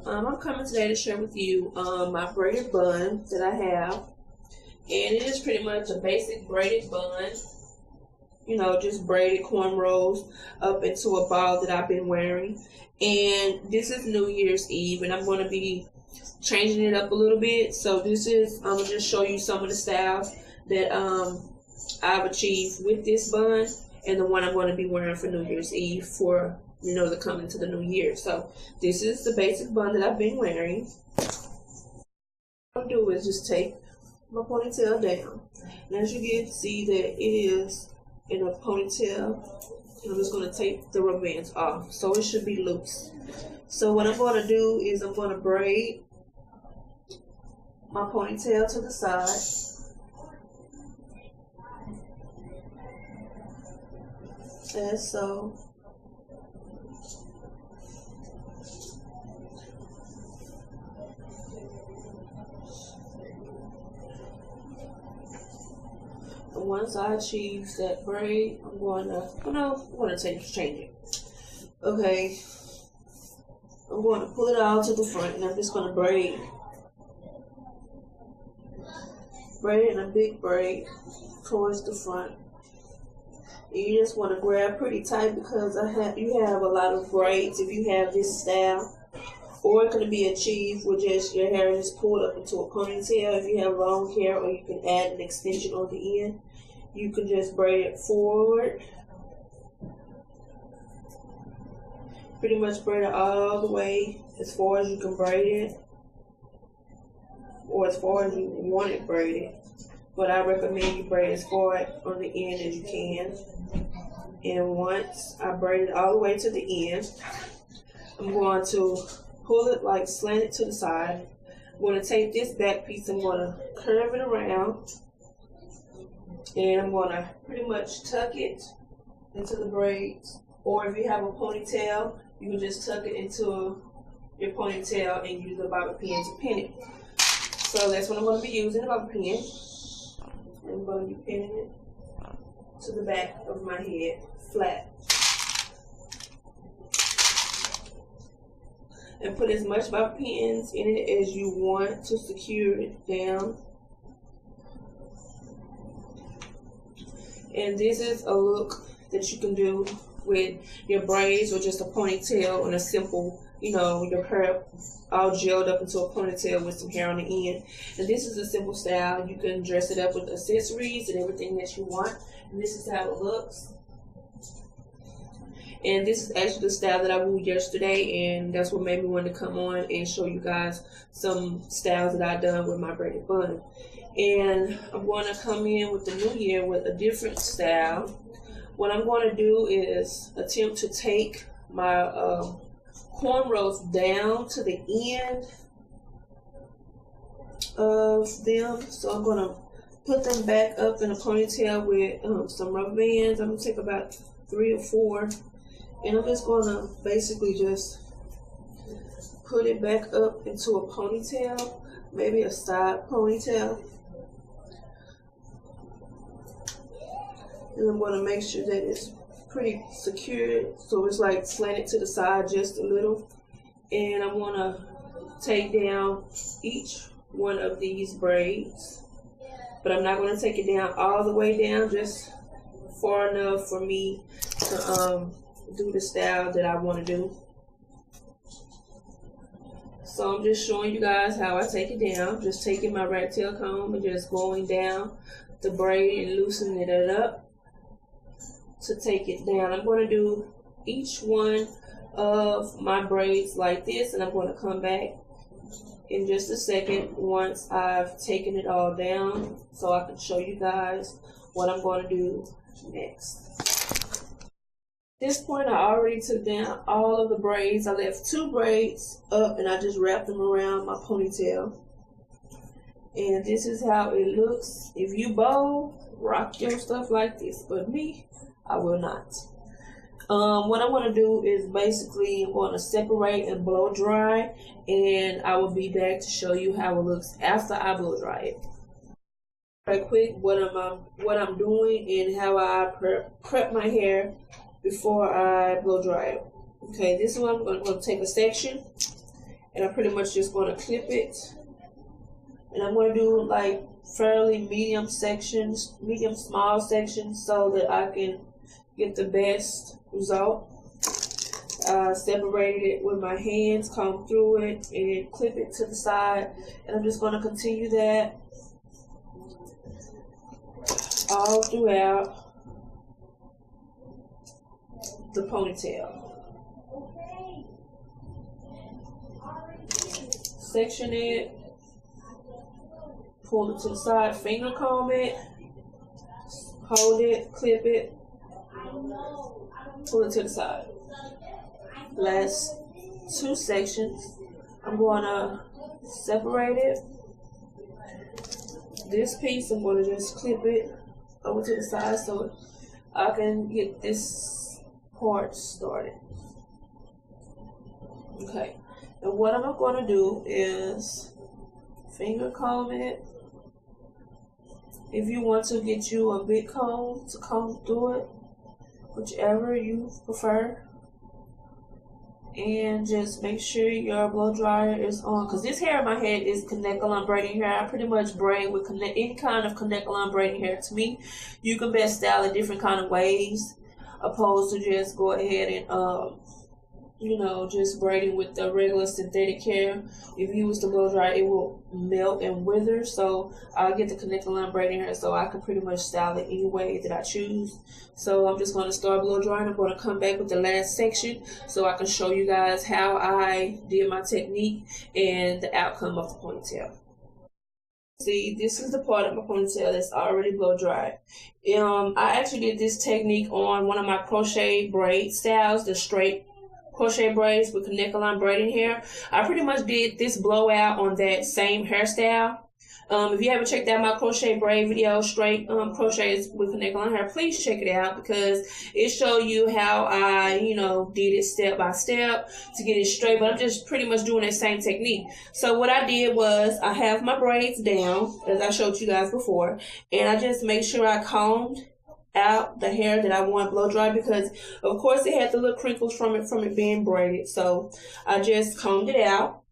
I'm coming today to share with you my braided bun that I have, and it is pretty much a basic braided bun. You know, just braided cornrows up into a ball that I've been wearing. And this is New Year's Eve, and I'm going to be changing it up a little bit. So this is, I'm going to just show you some of the styles that I've achieved with this bun, and the one I'm going to be wearing for New Year's Eve for, you know, the coming to the new year. So this is the basic bun that I've been wearing. What I'll do is just take my ponytail down, and as you can see that it is in a ponytail. I'm just going to take the rubber bands off, so it should be loose. So what I'm going to do is I'm going to braid my ponytail to the side, as so. Once I achieve that braid, I'm going to change it. Okay, I'm going to pull it all to the front, and I'm just going to braid in a big braid towards the front. And you just want to grab pretty tight because you have a lot of braids if you have this style. Or it can be achieved with just your hair just pulled up into a ponytail. If you have long hair, or you can add an extension on the end, you can just braid it forward. Pretty much braid it all the way as far as you can braid it, or as far as you want it braided. But I recommend you braid as far on the end as you can. And once I braid it all the way to the end, I'm going to pull it, like slant it to the side. I'm going to take this back piece, I'm going to curve it around, and I'm going to pretty much tuck it into the braids. Or if you have a ponytail, you can just tuck it into your ponytail and use a bobby pin to pin it. So that's what I'm going to be using, a bobby pin. I'm going to be pinning it to the back of my head, flat. And put as much bobby pins in it as you want to secure it down. And this is a look that you can do with your braids or just a ponytail and a simple, you know, your hair all gelled up into a ponytail with some hair on the end. And this is a simple style. You can dress it up with accessories and everything that you want. And this is how it looks. And this is actually the style that I wore yesterday, and that's what made me want to come on and show you guys some styles that I've done with my braided bun. And I'm going to come in with the new year with a different style. What I'm going to do is attempt to take my cornrows down to the end of them. So I'm going to put them back up in a ponytail with some rubber bands. I'm going to take about 3 or 4. And I'm just going to basically just put it back up into a ponytail, maybe a side ponytail. And I'm going to make sure that it's pretty secured, so it's like slanted to the side just a little. And I'm going to take down each one of these braids. But I'm not going to take it down all the way down, just far enough for me to do the style that I want to do. So I'm just showing you guys how I take it down. Just taking my rat tail comb and just going down the braid and loosening it up to take it down. I'm going to do each one of my braids like this, and I'm going to come back in just a second once I've taken it all down, so I can show you guys what I'm going to do next. At this point, I already took down all of the braids. I left 2 braids up, and I just wrapped them around my ponytail. And this is how it looks. If you bow, rock your stuff like this, but me, I will not. What I'm going to do is basically I'm going to separate and blow dry, and I will be back to show you how it looks after I blow dry it. Right quick, what I'm doing and how I prep my hair before I blow dry it. Okay, this one I'm going to take a section, and I'm pretty much just going to clip it. And I'm going to do like fairly medium sections, medium small sections, so that I can get the best result. Separated it with my hands, comb through it, and clip it to the side. And I'm just going to continue that all throughout the ponytail. Section it, pull it to the side, finger comb it, hold it, clip it, pull it to the side. Last two sections, I'm going to separate it. This piece, I'm going to just clip it over to the side so I can get this part started. Okay, and what I'm going to do is finger comb it. If you want to get you a big comb to comb through it, whichever you prefer. And just make sure your blow dryer is on, because this hair in my head is connect-a-line braiding hair. I pretty much braid with any kind of connect-a-line braiding hair. To me, you can best style it different kind of ways, opposed to just go ahead and you know, just braiding with the regular synthetic hair. If you use the blow dryer, it will melt and wither. So I'll get the connect-a-line braiding hair so I can pretty much style it any way that I choose. So I'm just going to start blow drying. I'm going to come back with the last section so I can show you guys how I did my technique and the outcome of the ponytail. See, this is the part of my ponytail that's already blow dried. I actually did this technique on one of my crochet braid styles, the straight crochet braids with connect-a-line braiding hair. I pretty much did this blowout on that same hairstyle. If you haven't checked out my crochet braid video, straight crochets with connect-a-line hair, please check it out, because it shows you how I, you know, did it step by step to get it straight. But I'm just pretty much doing that same technique. So what I did was I have my braids down, as I showed you guys before, and I just made sure I combed out the hair that I want blow dry, because of course it had the little crinkles from it being braided. So I just combed it out,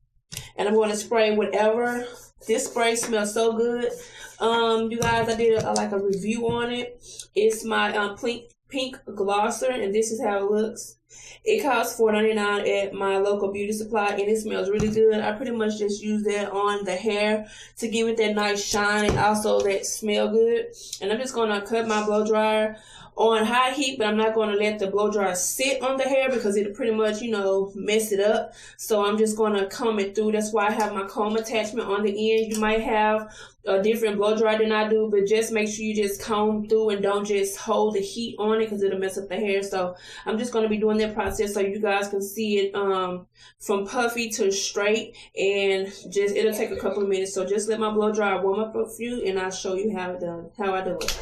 and I'm going to spray whatever. This spray smells so good. You guys, I did like a review on it. It's my pink glosser, and this is how it looks. It costs $4.99 at my local beauty supply, and it smells really good. I pretty much just use that on the hair to give it that nice shine and also that smell good. And I'm just going to cut my blow dryer on high heat, but I'm not going to let the blow dryer sit on the hair because it'll pretty much, you know, mess it up. So I'm just going to comb it through. That's why I have my comb attachment on the end. You might have a different blow dryer than I do, but just make sure you just comb through and don't just hold the heat on it because it'll mess up the hair. So I'm just going to be doing that process so you guys can see it from puffy to straight, and just it'll take a couple of minutes. So just let my blow dryer warm up a few, and I'll show you how I do it.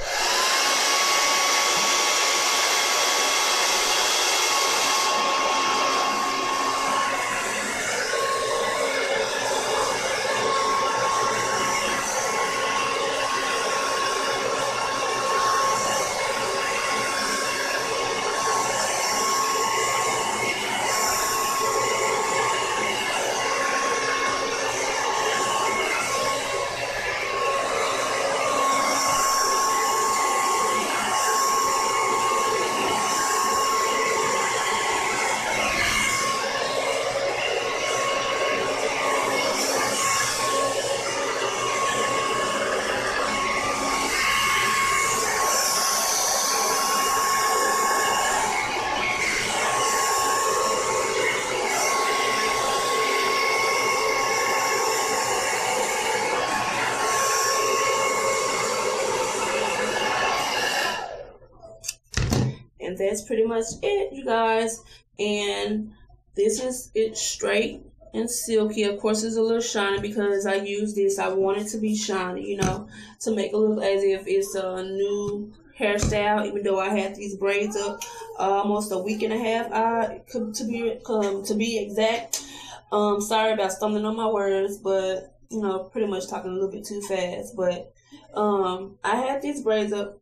And that's pretty much it, you guys. And this is it, straight and silky. Of course, it's a little shiny because I use this. I want it to be shiny, you know, to make it look as if it's a new hairstyle. Even though I had these braids up almost a week and a half, to be exact. Sorry about stumbling on my words, but you know, pretty much talking a little bit too fast. But I had these braids up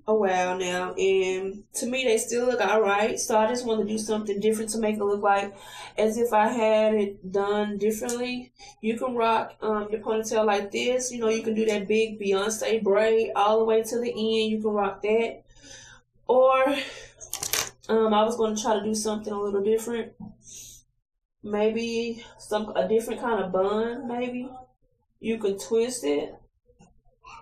a while now, and to me they still look alright. So I just want to do something different to make it look like as if I had it done differently. You can rock your ponytail like this. You know, you can do that big Beyonce braid all the way to the end. You can rock that. Or I was going to try to do something a little different. Maybe a different kind of bun. Maybe you can twist it.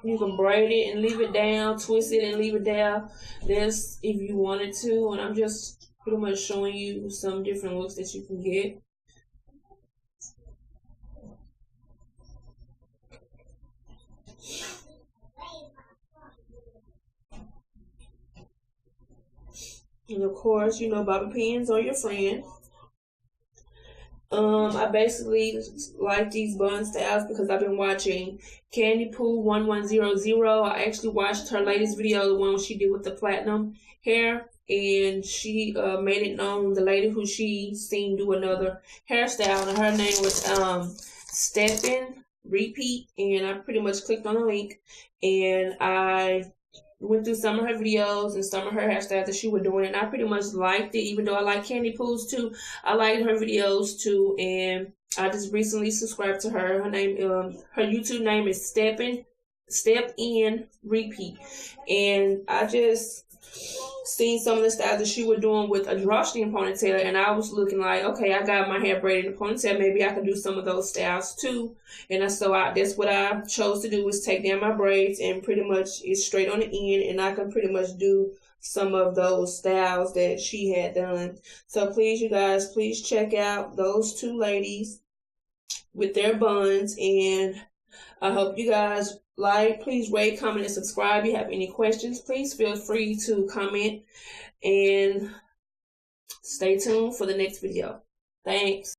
You can braid it and leave it down, twist it and leave it down. That's if you wanted to. And I'm just pretty much showing you some different looks that you can get. And of course, you know, bobby pins are your friend. I basically like these bun styles because I've been watching Candy Poo 1100. I actually watched her latest video, the one she did with the platinum hair, and she made it known, the lady who she seen do another hairstyle, and her name was STEPnREPAT, and I pretty much clicked on the link, and I went through some of her videos and some of her hairstyles that she was doing, and I pretty much liked it. Even though I like Candy Poo's too, I liked her videos too, and I just recently subscribed to her. Her name, her YouTube name is STEPnREPAT, and I just seen some of the styles that she was doing with a drawstring ponytail, and I was looking like, okay, I got my hair braided in a ponytail, maybe I can do some of those styles too. And that's what I chose to do, was take down my braids and pretty much it's straight on the end, and I can pretty much do some of those styles that she had done. So please, you guys, please check out those two ladies with their buns, and I hope you guys please rate, comment, and subscribe. If you have any questions, please feel free to comment, and stay tuned for the next video. Thanks.